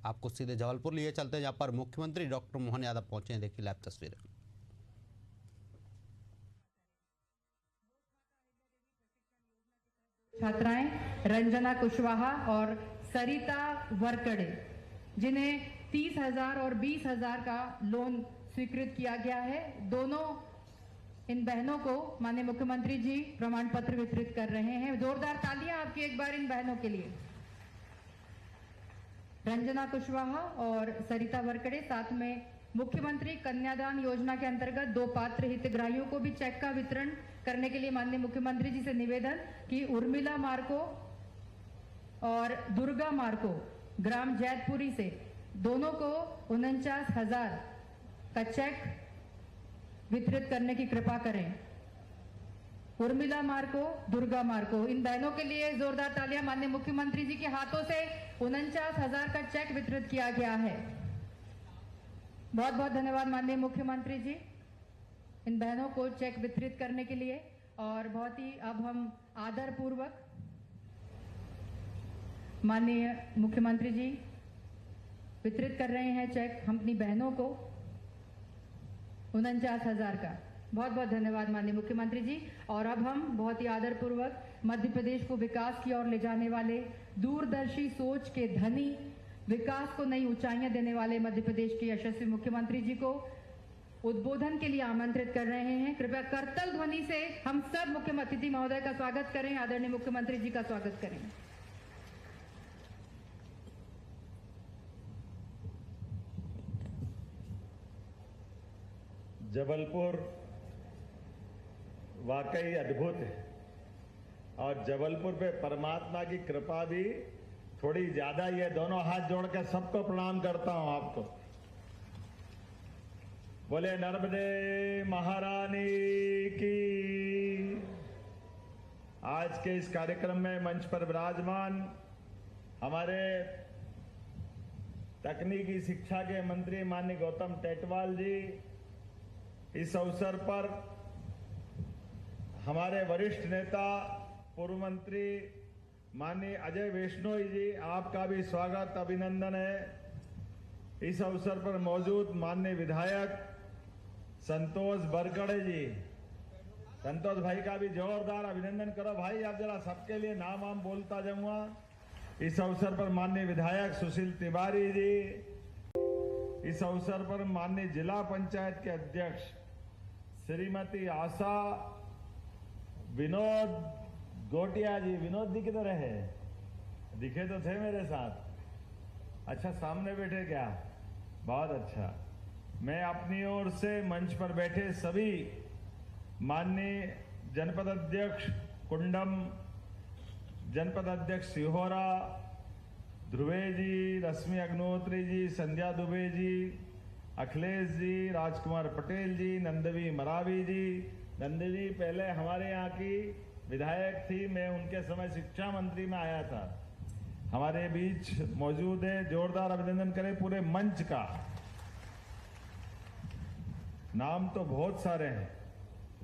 आपको सीधे जबलपुर लिए चलते हैं, जहाँ पर मुख्यमंत्री डॉक्टर मोहन यादव पहुंचे हैं। देखिए लाइव तस्वीरें। छात्राएं रंजना कुशवाहा और सरिता वरकड़े, जिन्हें 30,000 और 20,000 का लोन स्वीकृत किया गया है, दोनों इन बहनों को माननीय मुख्यमंत्री जी प्रमाण पत्र वितरित कर रहे हैं। जोरदार तालियां आपकी एक बार इन बहनों के लिए। रंजना कुशवाहा और सरिता वरकड़े, साथ में मुख्यमंत्री कन्यादान योजना के अंतर्गत 2 पात्र हितग्राहियों को भी चेक का वितरण करने के लिए माननीय मुख्यमंत्री जी से निवेदन कि उर्मिला मार्को और दुर्गा मार्को ग्राम जैतपुरी से दोनों को 49,000 का चेक वितरित करने की कृपा करें। उर्मिला मार्को, दुर्गा मार्को, इन बहनों के लिए जोरदार तालियां। माननीय मुख्यमंत्री जी के हाथों से 49,000 का चेक वितरित किया गया है। बहुत बहुत धन्यवाद माननीय मुख्यमंत्री जी इन बहनों को चेक वितरित करने के लिए। और बहुत ही अब हम आदर पूर्वक माननीय मुख्यमंत्री जी वितरित कर रहे हैं चेक हम अपनी बहनों को 49,000 का। बहुत बहुत धन्यवाद माननीय मुख्यमंत्री जी। और अब हम बहुत ही आदर पूर्वक मध्य प्रदेश को विकास की ओर ले जाने वाले, दूरदर्शी सोच के धनी, विकास को नई ऊंचाइयां देने वाले मध्य प्रदेश के यशस्वी मुख्यमंत्री जी को उद्बोधन के लिए आमंत्रित कर रहे हैं। कृपया करतल ध्वनि से हम सब मुख्य अतिथि महोदय का स्वागत करें, आदरणीय मुख्यमंत्री जी का स्वागत करें। जबलपुर वाकई अद्भुत है और जबलपुर पे परमात्मा की कृपा भी थोड़ी ज्यादा ही है। दोनों हाथ जोड़ के सबको प्रणाम करता हूं आपको। बोले नर्मदे महारानी की। आज के इस कार्यक्रम में मंच पर विराजमान हमारे तकनीकी शिक्षा के मंत्री माननीय गौतम टेटवाल जी, इस अवसर पर हमारे वरिष्ठ नेता पूर्व मंत्री माननीय अजय वैष्णोई जी, आपका भी स्वागत अभिनंदन है। इस अवसर पर मौजूद माननीय विधायक संतोष वरकड़े जी, संतोष भाई का भी जोरदार अभिनंदन करो भाई। आप जरा सबके लिए नाम बोलता जाऊंगा। इस अवसर पर माननीय विधायक सुशील तिवारी जी, इस अवसर पर माननीय जिला पंचायत के अध्यक्ष श्रीमती आशा विनोद गोटिया जी। विनोद जी किधर है? दिखे तो थे मेरे साथ। अच्छा, सामने बैठे क्या? बहुत अच्छा। मैं अपनी ओर से मंच पर बैठे सभी माननीय जनपद अध्यक्ष कुंडम, जनपद अध्यक्ष सिहोरा, ध्रुवे जी, रश्मि अग्नोत्री जी, संध्या दुबे जी, अखिलेश जी, राजकुमार पटेल जी, नंदवी मरावी जी। नंदवी पहले हमारे यहाँ की विधायक थी, मैं उनके समय शिक्षा मंत्री में आया था, हमारे बीच मौजूद है। जोरदार अभिनंदन करें पूरे मंच का। नाम तो बहुत सारे हैं,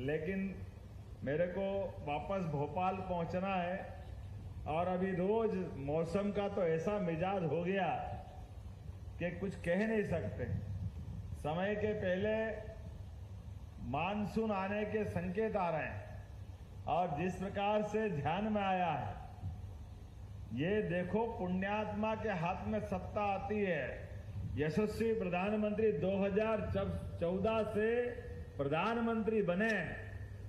लेकिन मेरे को वापस भोपाल पहुंचना है और अभी रोज मौसम का तो ऐसा मिजाज हो गया कि कुछ कह नहीं सकते। समय के पहले मानसून आने के संकेत आ रहे हैं और जिस प्रकार से ध्यान में आया है, ये देखो पुण्यात्मा के हाथ में सत्ता आती है। यशस्वी प्रधानमंत्री 2014 से प्रधानमंत्री बने,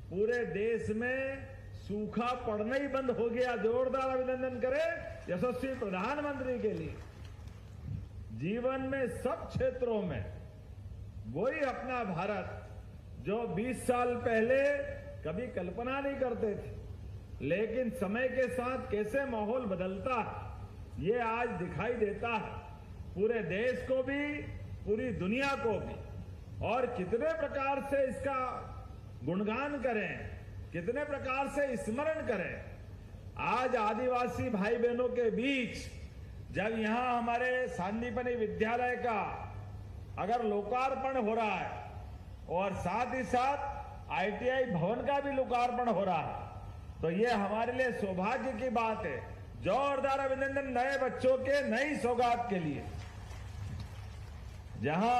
पूरे देश में सूखा पड़ना ही बंद हो गया। जोरदार अभिनंदन करें यशस्वी प्रधानमंत्री के लिए। जीवन में सब क्षेत्रों में वही अपना भारत जो 20 साल पहले कभी कल्पना नहीं करते थे, लेकिन समय के साथ कैसे माहौल बदलता है ये आज दिखाई देता है, पूरे देश को भी, पूरी दुनिया को भी। और कितने प्रकार से इसका गुणगान करें, कितने प्रकार से स्मरण करें। आज आदिवासी भाई बहनों के बीच जब यहां हमारे सांदीपनि विद्यालय का अगर लोकार्पण हो रहा है और साथ ही साथ ITI भवन का भी लोकार्पण हो रहा है, तो ये हमारे लिए सौभाग्य की बात है। जोरदार अभिनंदन नए बच्चों के नई सौगात के लिए। जहां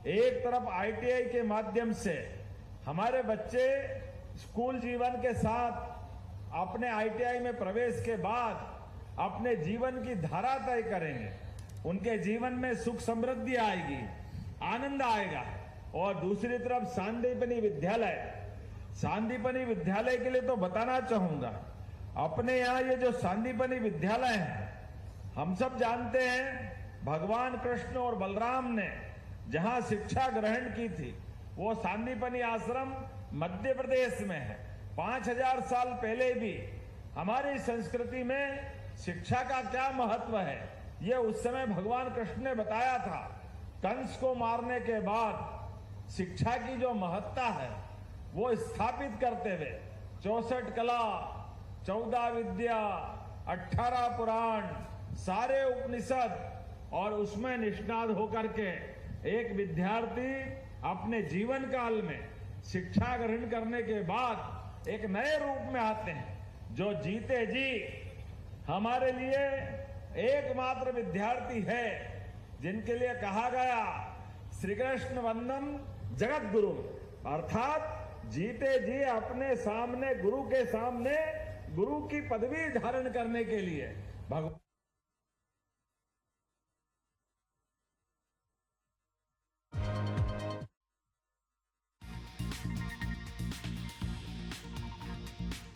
एक तरफ आईटीआई के माध्यम से हमारे बच्चे स्कूल जीवन के साथ अपने आईटीआई में प्रवेश के बाद अपने जीवन की धारा तय करेंगे, उनके जीवन में सुख समृद्धि आएगी, आनंद आएगा। और दूसरी तरफ सांदीपनि विद्यालय के लिए तो बताना चाहूंगा, अपने यहाँ ये जो सांदीपनि विद्यालय है, हम सब जानते हैं भगवान कृष्ण और बलराम ने जहां शिक्षा ग्रहण की थी वो सांदीपनि आश्रम मध्य प्रदेश में है। 5000 साल पहले भी हमारी संस्कृति में शिक्षा का क्या महत्व है ये उस समय भगवान कृष्ण ने बताया था। कंस को मारने के बाद शिक्षा की जो महत्ता है वो स्थापित करते हुए 64 कला, 14 विद्या, 18 पुराण, सारे उपनिषद और उसमें निष्णात होकर के एक विद्यार्थी अपने जीवन काल में शिक्षा ग्रहण करने के बाद एक नए रूप में आते हैं जो जीते जी हमारे लिए एकमात्र विद्यार्थी है जिनके लिए कहा गया श्री कृष्ण वंदन जगत गुरु, अर्थात जीते जी अपने सामने गुरु के सामने गुरु की पदवी धारण करने के लिए भगवान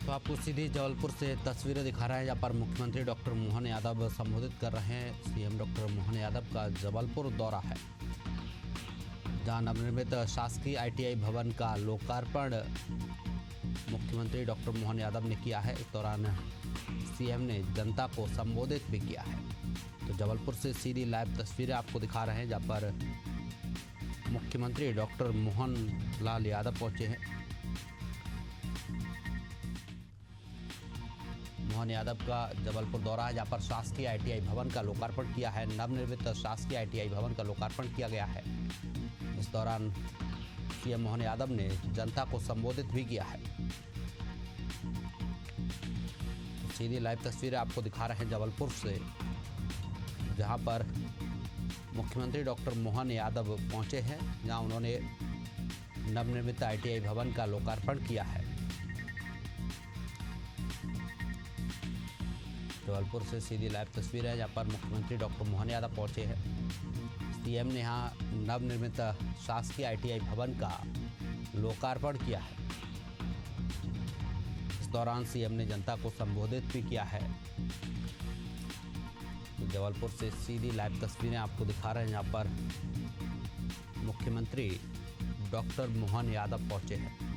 तो आपको सीधी जबलपुर से तस्वीरें दिखा रहे हैं जहाँ पर मुख्यमंत्री डॉक्टर मोहन यादव संबोधित कर रहे हैं। सीएम डॉक्टर मोहन यादव का जबलपुर दौरा है, जहाँ नवनिर्मित शासकीय आईटीआई भवन का लोकार्पण मुख्यमंत्री डॉक्टर मोहन यादव ने किया है। इस दौरान सीएम ने जनता को संबोधित भी किया है। तो जबलपुर से सीधी लाइव तस्वीरें आपको दिखा रहे हैं जहाँ पर मुख्यमंत्री डॉक्टर मोहन लाल यादव पहुंचे हैं। मोहन यादव का जबलपुर दौरा है जहाँ पर शासकीय आईटीआई भवन का लोकार्पण किया है। नवनिर्मित शासकीय आईटीआई भवन का लोकार्पण किया गया है। इस दौरान सीएम मोहन यादव ने जनता को संबोधित भी किया है। सीधी लाइव तस्वीरें आपको दिखा रहे हैं जबलपुर से, जहां पर मुख्यमंत्री डॉक्टर मोहन यादव पहुंचे हैं, जहां उन्होंने नवनिर्मित आईटीआई भवन का लोकार्पण किया है। जबलपुर से सीधी लाइव तस्वीर है जहाँ पर मुख्यमंत्री डॉक्टर मोहन यादव पहुंचे हैं। सीएम ने यहाँ नवनिर्मित शासकीय आईटीआई भवन का लोकार्पण किया है। इस दौरान सीएम ने जनता को संबोधित भी किया है। तो जबलपुर से सीधी लाइव तस्वीरें आपको दिखा रहे हैं जहाँ पर मुख्यमंत्री डॉक्टर मोहन यादव पहुंचे हैं।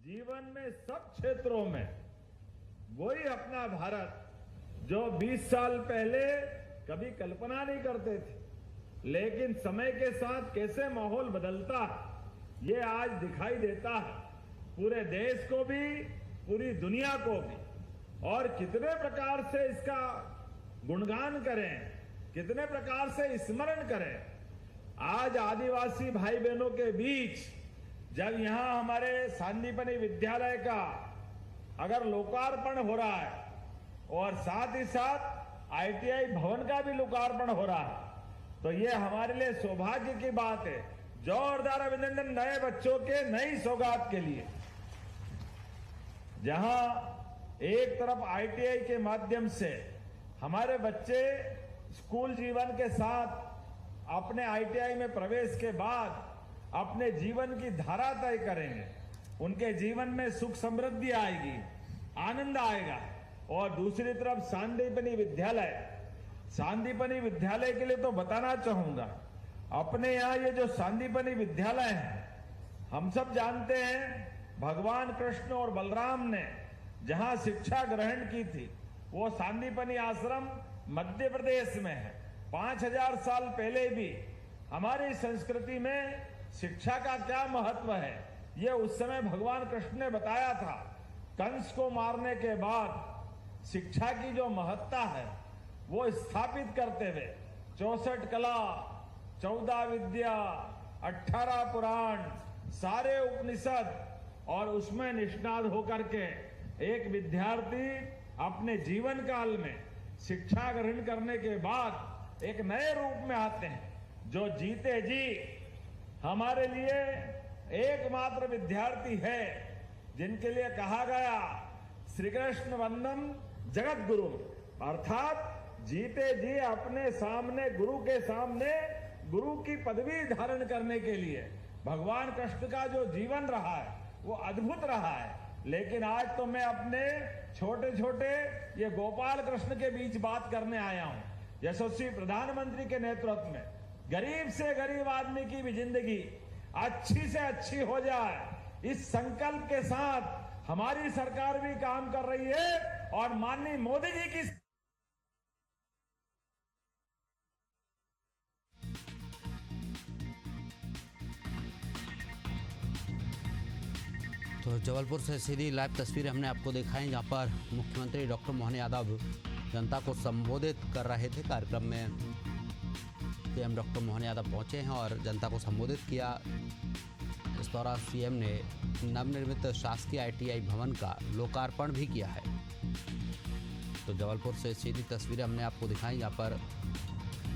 जीवन में सब क्षेत्रों में वही अपना भारत जो 20 साल पहले कभी कल्पना नहीं करते थे, लेकिन समय के साथ कैसे माहौल बदलता है ये आज दिखाई देता है पूरे देश को भी, पूरी दुनिया को भी। और कितने प्रकार से इसका गुणगान करें, कितने प्रकार से स्मरण करें। आज आदिवासी भाई बहनों के बीच जब यहां हमारे सांदीपनि विद्यालय का अगर लोकार्पण हो रहा है और साथ ही साथ आईटीआई भवन का भी लोकार्पण हो रहा है, तो ये हमारे लिए सौभाग्य की बात है। जोरदार अभिनंदन नए बच्चों के नई सौगात के लिए। जहां एक तरफ आईटीआई के माध्यम से हमारे बच्चे स्कूल जीवन के साथ अपने आईटीआई में प्रवेश के बाद अपने जीवन की धारा तय करेंगे, उनके जीवन में सुख समृद्धि आएगी, आनंद आएगा। और दूसरी तरफ सांदीपनि विद्यालय के लिए तो बताना चाहूंगा, अपने यहाँ ये जो सांदीपनि विद्यालय है, हम सब जानते हैं भगवान कृष्ण और बलराम ने जहां शिक्षा ग्रहण की थी वो सांदीपनि आश्रम मध्य प्रदेश में है। 5000 साल पहले भी हमारी संस्कृति में शिक्षा का क्या महत्व है ये उस समय भगवान कृष्ण ने बताया था। कंस को मारने के बाद शिक्षा की जो महत्ता है वो स्थापित करते हुए 64 कला, 14 विद्या, 18 पुराण, सारे उपनिषद और उसमें निष्णात होकर के एक विद्यार्थी अपने जीवन काल में शिक्षा ग्रहण करने के बाद एक नए रूप में आते हैं। जो जीते जी हमारे लिए एकमात्र विद्यार्थी है जिनके लिए कहा गया श्री कृष्ण वंदम जगत गुरु, अर्थात जीते जी अपने सामने गुरु के सामने गुरु की पदवी धारण करने के लिए भगवान कृष्ण का जो जीवन रहा है वो अद्भुत रहा है। लेकिन आज तो मैं अपने छोटे छोटे ये गोपाल कृष्ण के बीच बात करने आया हूं। यशस्वी प्रधानमंत्री के नेतृत्व में गरीब से गरीब आदमी की भी जिंदगी अच्छी से अच्छी हो जाए, इस संकल्प के साथ हमारी सरकार भी काम कर रही है और माननीय मोदी जी की तो जबलपुर से सीधी लाइव तस्वीरें हमने आपको दिखाई, जहां पर मुख्यमंत्री डॉक्टर मोहन यादव जनता को संबोधित कर रहे थे। कार्यक्रम में सीएम डॉक्टर मोहन यादव पहुंचे हैं और जनता को संबोधित किया। इस दौरान सीएम ने नवनिर्मित शासकीय आईटीआई भवन का लोकार्पण भी किया है। तो जबलपुर से सीधी तस्वीरें हमने आपको दिखाई, जहाँ पर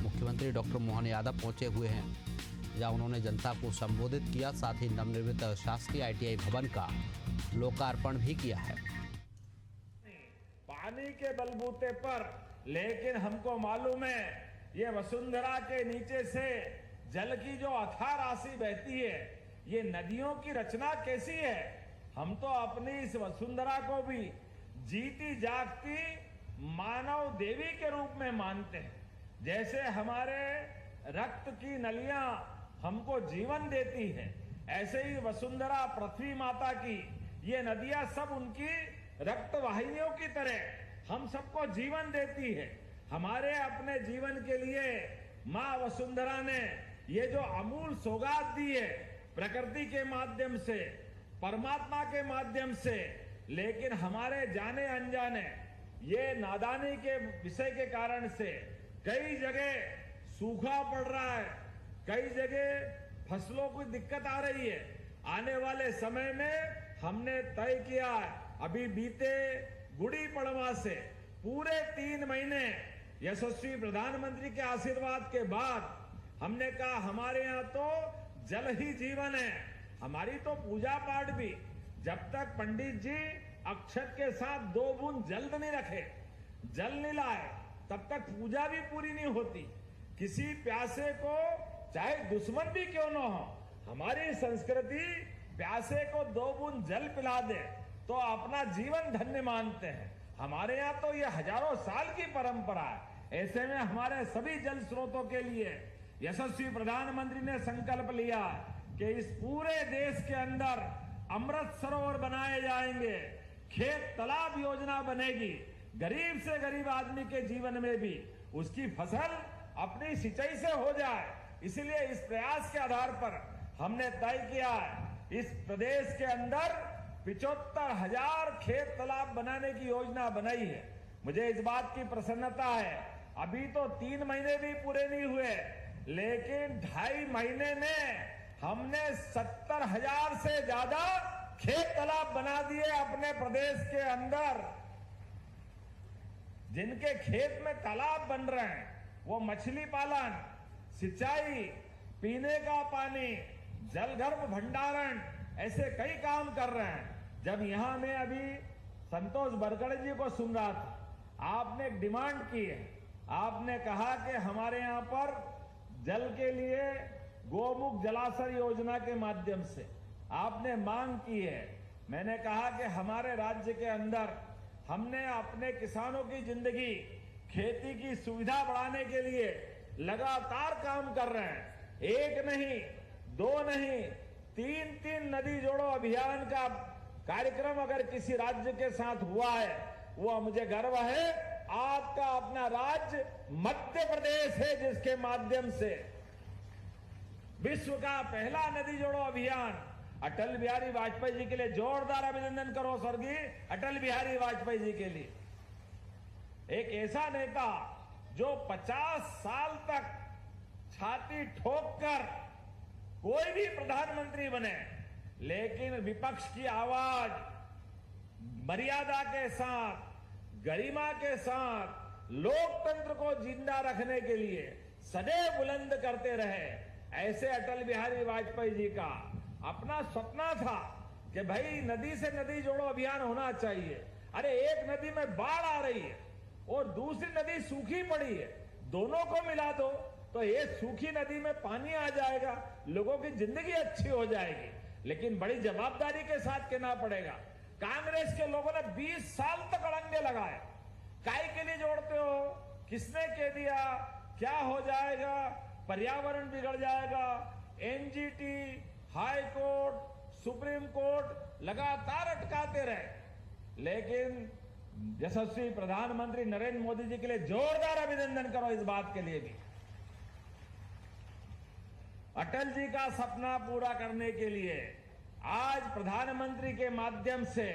मुख्यमंत्री डॉक्टर मोहन यादव पहुंचे हुए हैं, जहाँ उन्होंने जनता को संबोधित किया, साथ ही नवनिर्मित शासकीय आईटीआई भवन का लोकार्पण भी किया है। पानी के बलबूते पर, लेकिन हमको मालूम है ये वसुंधरा के नीचे से जल की जो अथाह राशि बहती है, ये नदियों की रचना कैसी है। हम तो अपनी इस वसुंधरा को भी जीती जागती मानव देवी के रूप में मानते हैं। जैसे हमारे रक्त की नलियां हमको जीवन देती है, ऐसे ही वसुंधरा पृथ्वी माता की ये नदियां सब उनकी रक्त वाहिनियों की तरह हम सबको जीवन देती है। हमारे अपने जीवन के लिए मां वसुंधरा ने ये जो अमूल सौगात दी है, प्रकृति के माध्यम से, परमात्मा के माध्यम से, लेकिन हमारे जाने अनजाने ये नादानी के विषय के कारण से कई जगह सूखा पड़ रहा है, कई जगह फसलों की दिक्कत आ रही है। आने वाले समय में हमने तय किया है, अभी बीते गुड़ी पड़वा से पूरे 3 महीने यशस्वी प्रधानमंत्री के आशीर्वाद के बाद हमने कहा हमारे यहाँ तो जल ही जीवन है। हमारी तो पूजा पाठ भी जब तक पंडित जी अक्षत के साथ 2 बूंद जल नहीं रखे, जल नहीं लाए, तब तक पूजा भी पूरी नहीं होती। किसी प्यासे को चाहे दुश्मन भी क्यों न हो, हमारी संस्कृति प्यासे को 2 बूंद जल पिला दे तो अपना जीवन धन्य मानते हैं। हमारे यहाँ तो ये हजारों साल की परंपरा है। ऐसे में हमारे सभी जल स्रोतों के लिए यशस्वी प्रधानमंत्री ने संकल्प लिया कि इस पूरे देश के अंदर अमृत सरोवर बनाए जाएंगे, खेत तालाब योजना बनेगी, गरीब से गरीब आदमी के जीवन में भी उसकी फसल अपनी सिंचाई से हो जाए। इसलिए इस प्रयास के आधार पर हमने तय किया है इस प्रदेश के अंदर 75,000 खेत तालाब बनाने की योजना बनाई है। मुझे इस बात की प्रसन्नता है, अभी तो 3 महीने भी पूरे नहीं हुए, लेकिन 2.5 महीने में हमने 70,000 से ज्यादा खेत तालाब बना दिए अपने प्रदेश के अंदर। जिनके खेत में तालाब बन रहे हैं वो मछली पालन, सिंचाई, पीने का पानी, जलगर्भ भंडारण, ऐसे कई काम कर रहे हैं। जब यहां मैं अभी संतोष बरगड़े जी को सुन रहा था, आपने एक डिमांड की है, आपने कहा कि हमारे यहां पर जल के लिए गोमुख जलाशय योजना के माध्यम से आपने मांग की है। मैंने कहा कि हमारे राज्य के अंदर हमने अपने किसानों की जिंदगी, खेती की सुविधा बढ़ाने के लिए लगातार काम कर रहे हैं। 1 नहीं, 2 नहीं, 3 नदी जोड़ो अभियान का कार्यक्रम अगर किसी राज्य के साथ हुआ है वो मुझे गर्व है। आपका अपना राज्य मध्य प्रदेश है जिसके माध्यम से विश्व का पहला नदी जोड़ो अभियान अटल बिहारी वाजपेयी जी के लिए जोरदार अभिनंदन करो स्वर्गीय अटल बिहारी वाजपेयी जी के लिए। एक ऐसा नेता जो 50 साल तक छाती ठोक कर कोई भी प्रधानमंत्री बने, लेकिन विपक्ष की आवाज मर्यादा के साथ, गरिमा के साथ लोकतंत्र को जिंदा रखने के लिए सदैव बुलंद करते रहे। ऐसे अटल बिहारी वाजपेयी जी का अपना सपना था कि भाई नदी से नदी जोड़ो अभियान होना चाहिए। अरे एक नदी में बाढ़ आ रही है और दूसरी नदी सूखी पड़ी है, दोनों को मिला दो तो ये सूखी नदी में पानी आ जाएगा, लोगों की जिंदगी अच्छी हो जाएगी। लेकिन बड़ी जवाबदारी के साथ कहना पड़ेगा, कांग्रेस के लोगों ने 20 साल तक अड़ंगे लगाए। काय के लिए जोड़ते हो, किसने कह दिया, क्या हो जाएगा, पर्यावरण बिगड़ जाएगा। NGT, high court, supreme court लगातार अटकाते रहे। लेकिन यशस्वी प्रधानमंत्री नरेंद्र मोदी जी के लिए जोरदार अभिनंदन करो इस बात के लिए भी। अटल जी का सपना पूरा करने के लिए आज प्रधानमंत्री के माध्यम से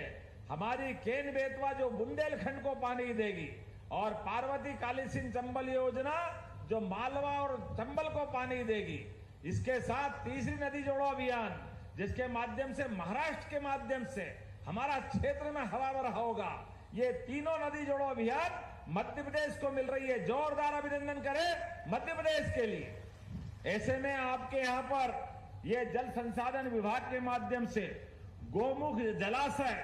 हमारी केन बेतवा जो बुंदेलखंड को पानी देगी और पार्वती काली सिंह चंबल योजना जो मालवा और चंबल को पानी देगी, इसके साथ तीसरी नदी जोड़ो अभियान जिसके माध्यम से महाराष्ट्र के माध्यम से हमारा क्षेत्र में हवा भरा होगा, ये तीनों नदी जोड़ो अभियान मध्य प्रदेश को मिल रही है। जोरदार अभिनंदन करें मध्य प्रदेश के लिए। ऐसे में आपके यहां पर ये जल संसाधन विभाग के माध्यम से गोमुख जलाशय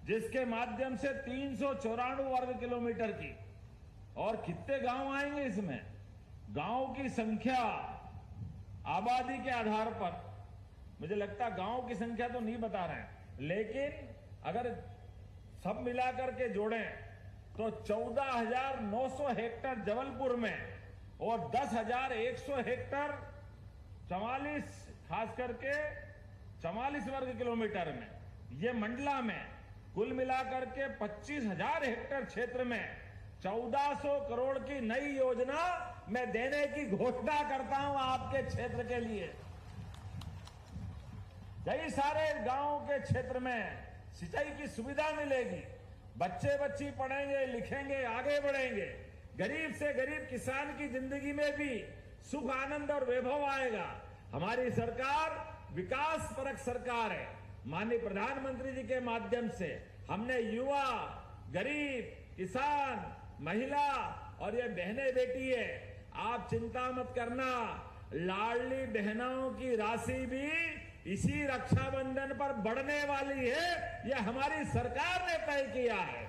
जिसके माध्यम से 394 वर्ग किलोमीटर की, और कितने गांव आएंगे इसमें, गांव की संख्या आबादी के आधार पर मुझे लगता गांव की संख्या तो नहीं बता रहे हैं, लेकिन अगर सब मिलाकर के जोड़ें तो 14,900 हेक्टेयर जबलपुर में और 10,100 हेक्टेयर 44 खास करके 44 वर्ग किलोमीटर में, ये मंडला में कुल मिलाकर के 25,000 हेक्टेयर क्षेत्र में 1400 करोड़ की नई योजना मैं देने की घोषणा करता हूं आपके क्षेत्र के लिए। कई सारे गांव के क्षेत्र में सिंचाई की सुविधा मिलेगी, बच्चे बच्ची पढ़ेंगे, लिखेंगे, आगे बढ़ेंगे, गरीब से गरीब किसान की जिंदगी में भी सुख, आनंद और वैभव आएगा। हमारी सरकार विकास परक सरकार है। माननीय प्रधानमंत्री जी के माध्यम से हमने युवा, गरीब, किसान, महिला और ये बहनें बेटी है, आप चिंता मत करना, लाडली बहनों की राशि भी इसी रक्षाबंधन पर बढ़ने वाली है। यह हमारी सरकार ने तय किया है।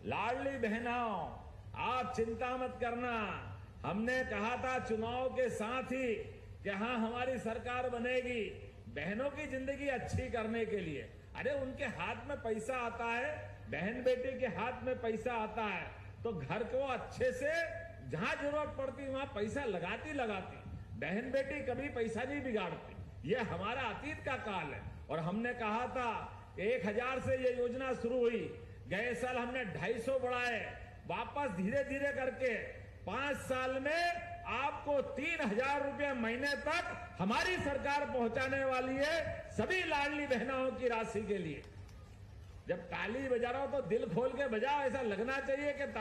लाडली बहनों, आप चिंता मत करना। हमने कहा था चुनाव के साथ ही कि हाँ हमारी सरकार बनेगी बहनों की जिंदगी अच्छी करने के लिए। अरे उनके हाथ में पैसा आता है, बहन बेटी के हाथ में पैसा आता है तो घर को अच्छे से जहां जरूरत पड़ती वहां पैसा लगाती। बहन बेटी कभी पैसा नहीं बिगाड़ती। ये हमारा अतीत का काल है। और हमने कहा था 1,000 से ये योजना शुरू हुई, गए साल हमने 250 बढ़ाए, वापस धीरे धीरे करके 5 साल में आपको 3,000 रुपये महीने तक हमारी सरकार पहुंचाने वाली है सभी लाडली बहनों की राशि के लिए। जब ताली बजा रहा हो तो दिल खोल के बजाओ, ऐसा लगना चाहिए कि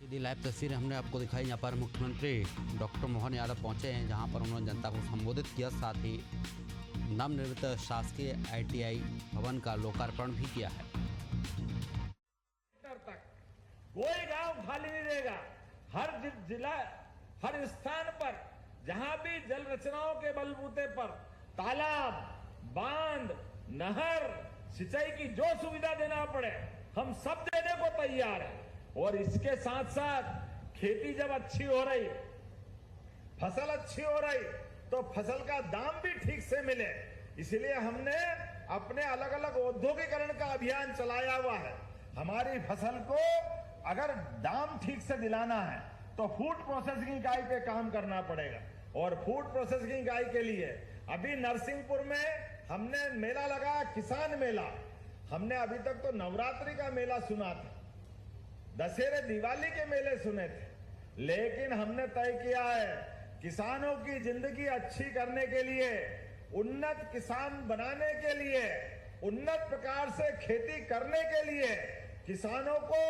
सीधी लाइव तस्वीरें हमने आपको दिखाई। यहाँ पर मुख्यमंत्री डॉक्टर मोहन यादव पहुंचे हैं, जहां पर उन्होंने जनता को संबोधित किया, साथ ही नवनिर्मित शासकीय ITI भवन का लोकार्पण भी किया है। कोई गांव खाली नहीं रहेगा। हर जिला, हर स्थान पर जहां भी जल रचनाओं के बलबूते पर तालाब, बांध, नहर, सिंचाई की जो सुविधा देना पड़े हम सब देने को तैयार हैं। और इसके साथ साथ खेती जब अच्छी हो रही, फसल अच्छी हो रही तो फसल का दाम भी ठीक से मिले, इसलिए हमने अपने अलग अलग औद्योगिकरण का अभियान चलाया हुआ है। हमारी फसल को अगर दाम ठीक से दिलाना है तो फूड प्रोसेसिंग इकाई पे काम करना पड़ेगा। और फूड प्रोसेसिंग इकाई के लिए अभी नरसिंहपुर में हमने मेला लगाया, किसान मेला। हमने अभी तक तो नवरात्रि का मेला सुना था, दशहरे दिवाली के मेले सुने थे, लेकिन हमने तय किया है किसानों की जिंदगी अच्छी करने के लिए, उन्नत किसान बनाने के लिए, उन्नत प्रकार से खेती करने के लिए किसानों को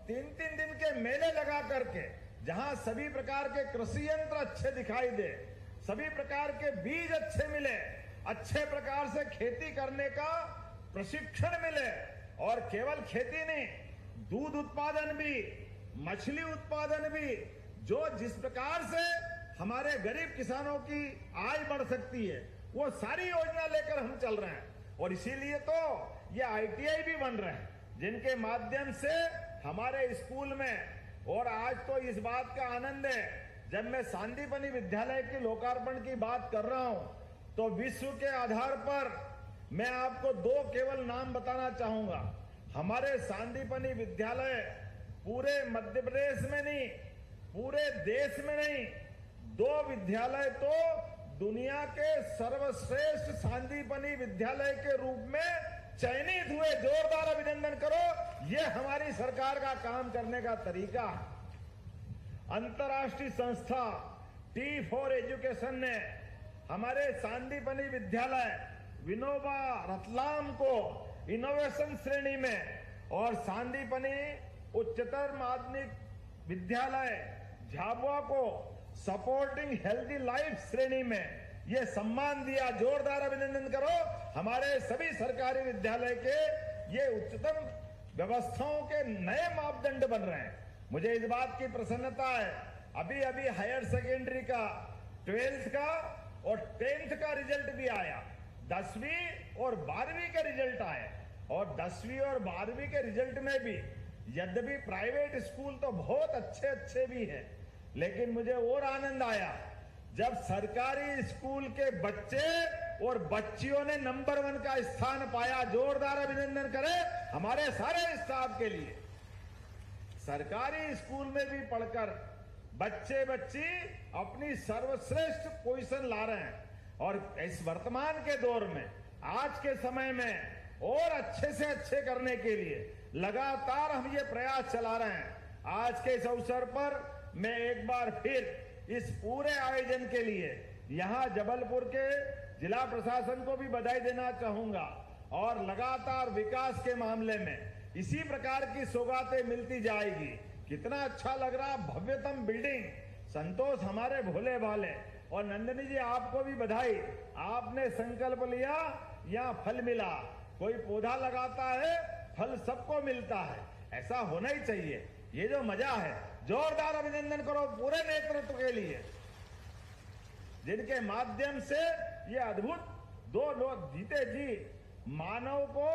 3-3 दिन के मेले लगा करके, जहां सभी प्रकार के कृषि यंत्र अच्छे दिखाई दे, सभी प्रकार के बीज अच्छे मिले, अच्छे प्रकार से खेती करने का प्रशिक्षण मिले, और केवल खेती नहीं, दूध उत्पादन भी, मछली उत्पादन भी, जो जिस प्रकार से हमारे गरीब किसानों की आय बढ़ सकती है, वो सारी योजना लेकर हम चल रहे हैं। और इसीलिए तो ये ITI भी बन रहे हैं, जिनके माध्यम से हमारे स्कूल में, और आज तो इस बात का आनंद है, जब मैं सांदीपनि विद्यालय के लोकार्पण की बात कर रहा हूं, तो विश्व के आधार पर मैं आपको 2 केवल नाम बताना चाहूंगा। हमारे सांदीपनि विद्यालय पूरे मध्य प्रदेश में नहीं, पूरे देश में नहीं, 2 विद्यालय तो दुनिया के सर्वश्रेष्ठ सांदीपनि विद्यालय के रूप में चयनित हुए। जोरदार अभिनंदन करो, ये हमारी सरकार का काम करने का तरीका है। अंतर्राष्ट्रीय संस्था T4 एजुकेशन ने हमारे सांदीपनि विद्यालय विनोबा रतलाम को इनोवेशन श्रेणी में, और सांदीपनि उच्चतर माध्यमिक विद्यालय झाबुआ को सपोर्टिंग हेल्दी लाइफ श्रेणी में ये सम्मान दिया। जोरदार अभिनंदन करो, हमारे सभी सरकारी विद्यालय के ये उच्चतम व्यवस्थाओं के नए मापदंड बन रहे हैं। मुझे इस बात की प्रसन्नता है, अभी अभी हायर सेकेंडरी का, 12th का और 10th का रिजल्ट भी आया, 10वीं और 12वीं के रिजल्ट आए, और 10वीं और 12वीं के रिजल्ट में भी यद्यपि प्राइवेट स्कूल तो बहुत अच्छे भी हैं, लेकिन मुझे और आनंद आया जब सरकारी स्कूल के बच्चे और बच्चियों ने नंबर 1 का स्थान पाया। जोरदार अभिनंदन करें हमारे सारे स्टाफ के लिए। सरकारी स्कूल में भी पढ़कर बच्चे बच्ची अपनी सर्वश्रेष्ठ पोजीशन ला रहे हैं, और इस वर्तमान के दौर में, आज के समय में और अच्छे से अच्छे करने के लिए लगातार हम ये प्रयास चला रहे हैं। आज के इस अवसर पर मैं एक बार फिर इस पूरे आयोजन के लिए यहां जबलपुर के जिला प्रशासन को भी बधाई देना चाहूंगा, और लगातार विकास के मामले में इसी प्रकार की सौगातें मिलती जाएगी। कितना अच्छा लग रहा, भव्यतम बिल्डिंग। संतोष हमारे भोले भाले, और नंदिनी जी आपको भी बधाई, आपने संकल्प लिया, यहाँ फल मिला। कोई पौधा लगाता है, फल सबको मिलता है, ऐसा होना ही चाहिए। ये जो मजा है, जोरदार अभिनंदन करो पूरे नेतृत्व के लिए, जिनके माध्यम से ये अद्भुत 2 लोग जीते जी। मानव को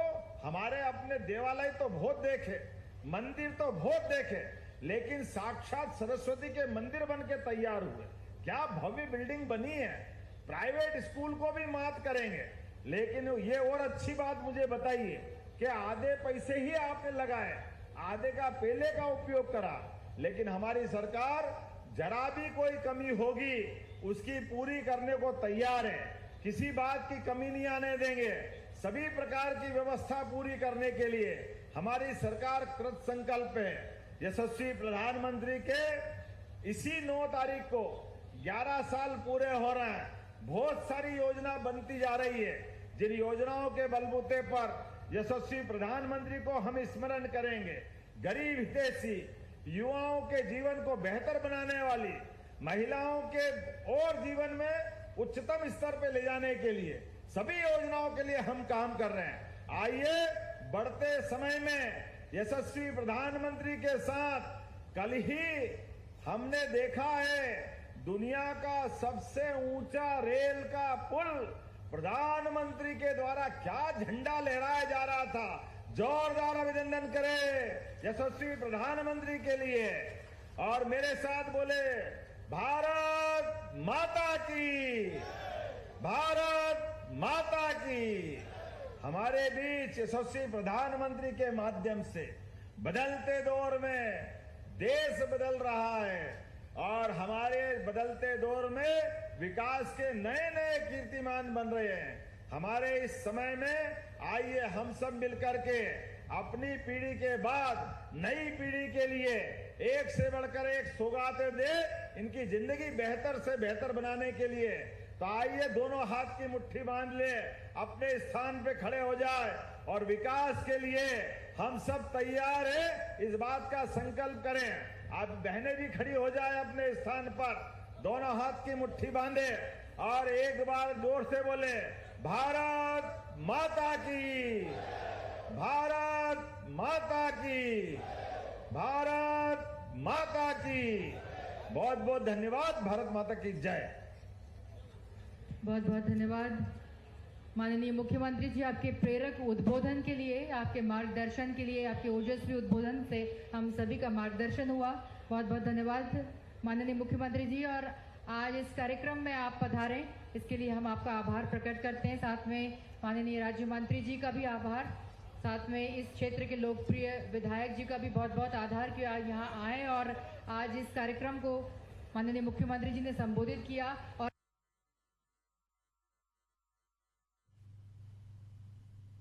हमारे अपने देवालय तो बहुत देखे, मंदिर तो बहुत देखे, लेकिन साक्षात सरस्वती के मंदिर बन के तैयार हुए। क्या भव्य बिल्डिंग बनी है। प्राइवेट स्कूल को भी मात करेंगे, लेकिन ये और अच्छी बात मुझे बताइए कि आधे पैसे ही आपने लगाए, आधे का पहले का उपयोग करा, लेकिन हमारी सरकार जरा भी कोई कमी होगी उसकी पूरी करने को तैयार है। किसी बात की कमी नहीं आने देंगे। सभी प्रकार की व्यवस्था पूरी करने के लिए हमारी सरकार कृत संकल्प है। यशस्वी प्रधानमंत्री के इसी 9 तारीख को 11 साल पूरे हो रहे हैं। बहुत सारी योजना बनती जा रही है, जिन योजनाओं के बलबूते पर यशस्वी प्रधानमंत्री को हम स्मरण करेंगे। गरीब हितैषी, युवाओं के जीवन को बेहतर बनाने वाली, महिलाओं के और जीवन में उच्चतम स्तर पे ले जाने के लिए सभी योजनाओं के लिए हम काम कर रहे हैं। आइए बढ़ते समय में यशस्वी प्रधानमंत्री के साथ कल ही हमने देखा है दुनिया का सबसे ऊंचा रेल का पुल प्रधानमंत्री के द्वारा क्या झंडा लहराया जा रहा था। जोरदार अभिनंदन करें यशस्वी प्रधानमंत्री के लिए। और मेरे साथ बोले भारत माता की, भारत माता की। हमारे बीच यशस्वी प्रधानमंत्री के माध्यम से बदलते दौर में देश बदल रहा है और हमारे बदलते दौर में विकास के नए नए कीर्तिमान बन रहे हैं। हमारे इस समय में आइए हम सब मिलकर के अपनी पीढ़ी के बाद नई पीढ़ी के लिए एक से बढ़कर एक सौगातें दे, इनकी जिंदगी बेहतर से बेहतर बनाने के लिए। तो आइए दोनों हाथ की मुट्ठी बांध ले, अपने स्थान पे खड़े हो जाए और विकास के लिए हम सब तैयार हैं, इस बात का संकल्प करें। आप बहनें भी खड़ी हो जाए अपने स्थान पर, दोनों हाथ की मुट्ठी बांधे और एक बार जोर से बोले, भारत माता की, भारत माता की, भारत माता की। बहुत बहुत धन्यवाद। भारत माता की जय। बहुत बहुत धन्यवाद माननीय मुख्यमंत्री जी, आपके प्रेरक उद्बोधन के लिए, आपके मार्गदर्शन के लिए, आपके ओजस्वी उद्बोधन से हम सभी का मार्गदर्शन हुआ। बहुत बहुत धन्यवाद माननीय मुख्यमंत्री जी। और आज इस कार्यक्रम में आप पधारें, इसके लिए हम आपका आभार प्रकट करते हैं। साथ में माननीय राज्य मंत्री जी का भी आभार, साथ में इस क्षेत्र के लोकप्रिय विधायक जी का भी बहुत बहुत आभार कि आज यहाँ आए और आज इस कार्यक्रम को माननीय मुख्यमंत्री जी ने संबोधित किया। और